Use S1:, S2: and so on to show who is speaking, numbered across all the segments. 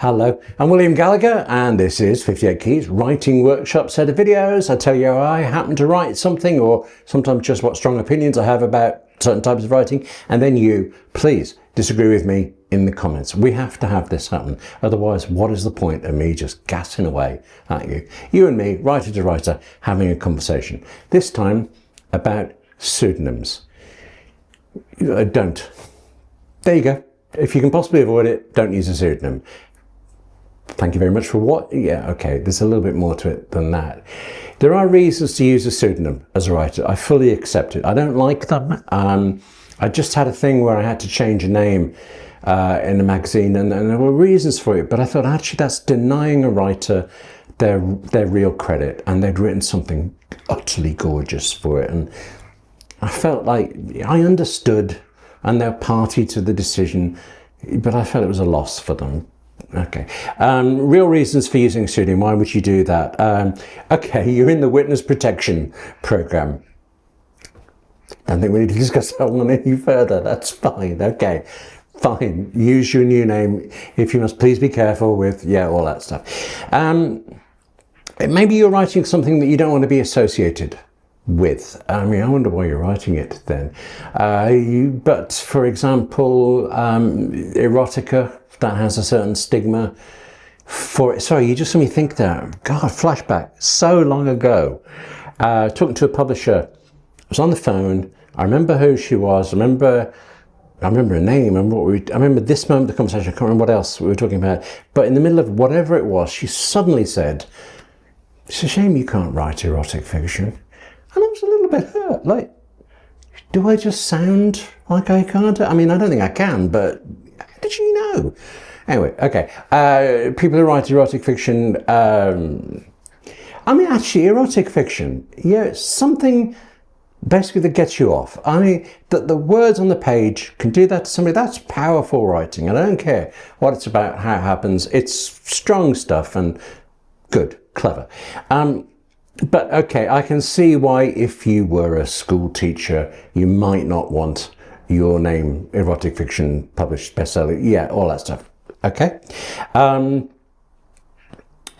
S1: Hello, I'm William Gallagher and this is 58 Keys Writing Workshop set of videos. I tell you how I happen to write something, or sometimes just what strong opinions I have about certain types of writing, and then you, please, disagree with me in the comments. We have to have this happen. Otherwise, what is the point of me just gassing away at you? You and me, writer to writer, having a conversation. This time about pseudonyms. Don't. There you go. If you can possibly avoid it, don't use a pseudonym. Thank you very much for what? Yeah, okay, there's a little bit more to it than that. There are reasons to use a pseudonym as a writer. I fully accept it. I don't like them. I just had a thing where I had to change a name in a magazine, and there were reasons for it, but I thought actually that's denying a writer their real credit, and they'd written something utterly gorgeous for it, and I felt like I understood and they're party to the decision, but I felt it was a loss for them. Okay. Real reasons for using a pseudonym. Why would you do that? Okay, you're in the witness protection program. Don't think we need to discuss that one any further. That's fine. Okay, fine. Use your new name. If you must, please be careful with, all that stuff. Maybe you're writing something that you don't want to be associated with. I mean, I wonder why you're writing it then. But for example, erotica, that has a certain stigma for it. Sorry, you just made me think that. God, flashback, so long ago. Talking to a publisher, I was on the phone. I remember who she was. I remember her name. I remember this moment of the conversation. I can't remember what else we were talking about. But in the middle of whatever it was, she suddenly said, "It's a shame you can't write erotic fiction." And I was a little bit hurt. Like, do I just sound like I can't? I mean, I don't think I can, but how did you know? Anyway, okay. People who write erotic fiction, I mean, actually, erotic fiction, it's something basically that gets you off. I mean, the words on the page can do that to somebody. That's powerful writing. And I don't care what it's about, how it happens. It's strong stuff and good, clever. But okay, I can see why if you were a school teacher, you might not want your name, erotic fiction, published bestseller, all that stuff. Okay.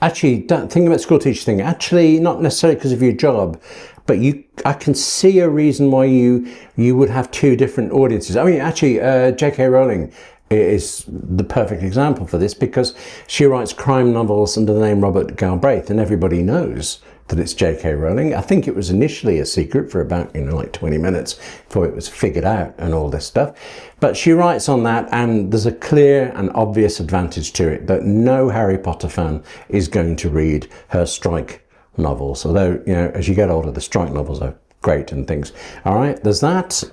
S1: Actually, don't think about school teacher thing. Actually, not necessarily because of your job, but I can see a reason why you would have two different audiences. I mean, actually, J.K. Rowling is the perfect example for this because she writes crime novels under the name Robert Galbraith, and everybody knows that it's J.K. Rowling. I think it was initially a secret for about, like 20 minutes before it was figured out and all this stuff. But she writes on that, and there's a clear and obvious advantage to it that no Harry Potter fan is going to read her strike novels. Although, as you get older, the strike novels are great and things. All right, there's that.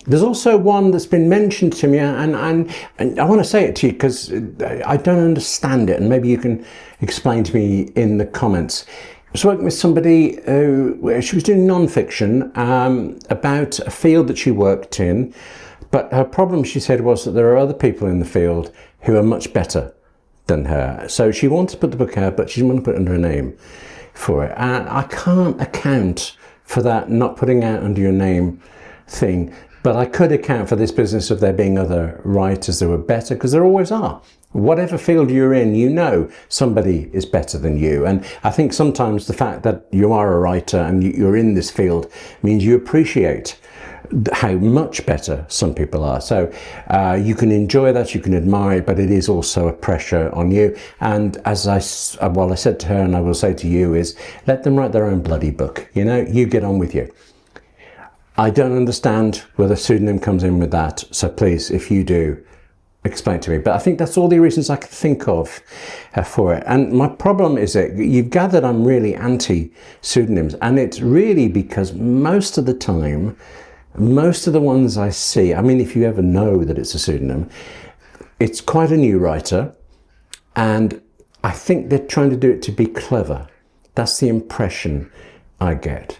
S1: There's also one that's been mentioned to me, and I want to say it to you because I don't understand it, and maybe you can explain to me in the comments. I was working with somebody who she was doing non-fiction about a field that she worked in, but her problem, she said, was that there are other people in the field who are much better than her. So she wanted to put the book out, but she didn't want to put it under a name for it. And I can't account for that not putting out under your name thing, but I could account for this business of there being other writers that were better, because there always are. Whatever field you're in, somebody is better than you. And I think sometimes the fact that you are a writer and you're in this field means you appreciate how much better some people are. So you can enjoy that, you can admire it, but it is also a pressure on you. And as I said to her, and I will say to you, is let them write their own bloody book. You get on with you. I don't understand where the pseudonym comes in with that. So please, if you do, explain to me. But I think that's all the reasons I can think of for it. And my problem is that you've gathered I'm really anti-pseudonyms. And it's really because most of the time, most of the ones I see, I mean, if you ever know that it's a pseudonym, it's quite a new writer. And I think they're trying to do it to be clever. That's the impression I get.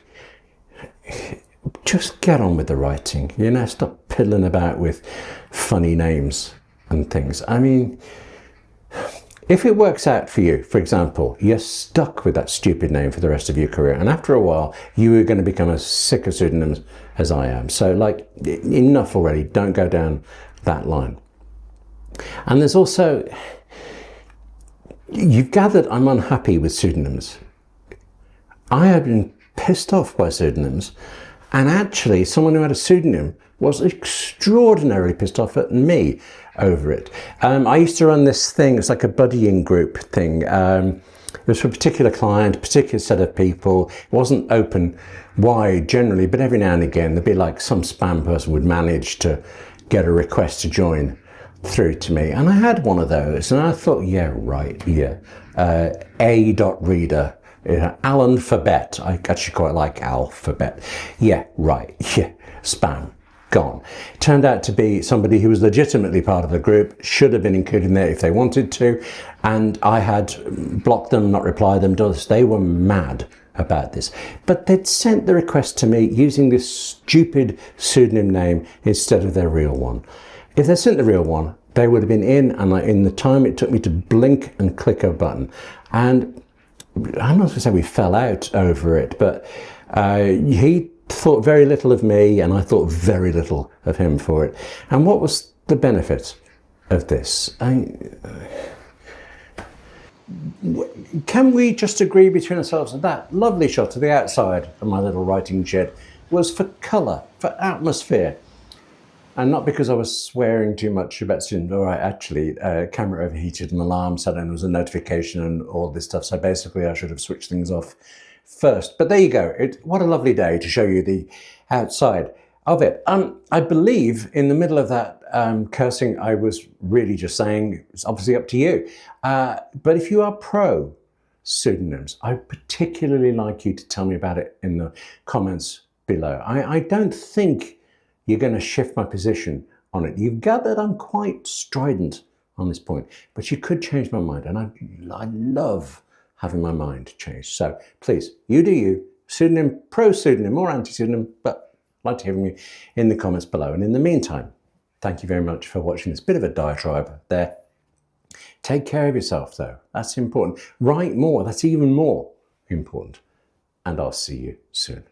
S1: Just get on with the writing, stop piddling about with funny names and things. I mean, if it works out for you, for example, you're stuck with that stupid name for the rest of your career, and after a while, you are going to become as sick of pseudonyms as I am. So, enough already. Don't go down that line. And there's also, You've gathered I'm unhappy with pseudonyms. I have been pissed off by pseudonyms, and actually someone who had a pseudonym was extraordinarily pissed off at me over it. I used to run this thing, it's like a buddying group thing. It was for a particular client, a particular set of people. It wasn't open wide generally, but every now and again there'd be like some spam person would manage to get a request to join through to me. And I had one of those and I thought, yeah, right, yeah. A.reader, alphabet. I actually quite like alphabet. Yeah, right, yeah, spam. Gone. Turned out to be somebody who was legitimately part of the group, should have been included in there if they wanted to, and I had blocked them, not replied them, they were mad about this. But they'd sent the request to me using this stupid pseudonym name instead of their real one. If they sent the real one, they would have been in, and in the time it took me to blink and click a button. And I'm not going to say we fell out over it, but he thought very little of me and I thought very little of him for it. And what was the benefit of this? Can we just agree between ourselves that that lovely shot of the outside of my little writing shed was for colour, for atmosphere, and not because I was swearing too much about students. All right, actually, camera overheated and alarm said there was a notification and all this stuff, so basically I should have switched things off first. But there you go. What a lovely day to show you the outside of it. I believe in the middle of that cursing, I was really just saying it's obviously up to you. But if you are pro pseudonyms, I particularly like you to tell me about it in the comments below. I don't think you're going to shift my position on it. You've gathered I'm quite strident on this point, but you could change my mind, and I love having my mind changed. So please, you do you. Pseudonym, pro pseudonym or anti-pseudonym, but I'd like to hear from you in the comments below. And in the meantime, thank you very much for watching this bit of a diatribe there. Take care of yourself though, that's important. Write more, that's even more important. And I'll see you soon.